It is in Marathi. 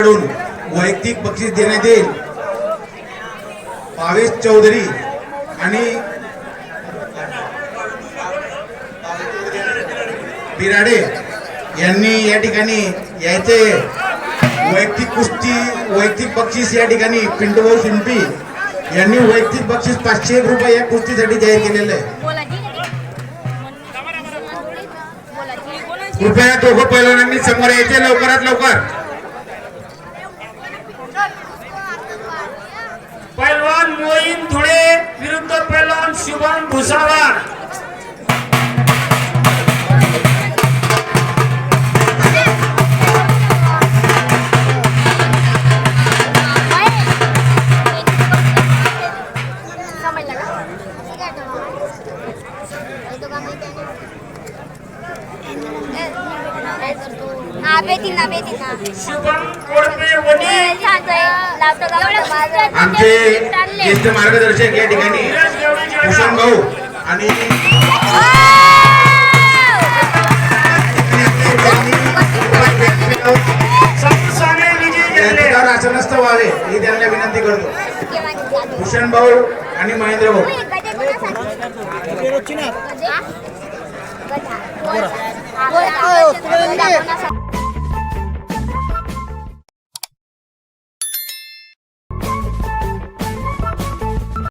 कडून वैयक्तिक बक्षीस देण्यात येईल। भावेश चौधरी आणि बिराडे यांनी या ठिकाणी यायचे। वैयक्तिक कुस्ती वैयक्तिक बक्षीस या ठिकाणी पिंटूभाऊ शिंपी यांनी वैयक्तिक बक्षीस 501 रुपये या कुस्तीसाठी जाहीर केलेलं आहे। कृपया दोघं पैलवानांनी समोर यायचे लवकरात लवकर। पैलवान मोईन धुळे विरुद्ध पैलवान शुभम भुसावळ। शुभम कोडपे वडी आमचे ज्येष्ठ मार्गदर्शक या ठिकाणी भूषण भाऊ आणि असं नसतं व्हावे ही त्यांना विनंती करतो। भूषण भाऊ आणि महेंद्र भाऊ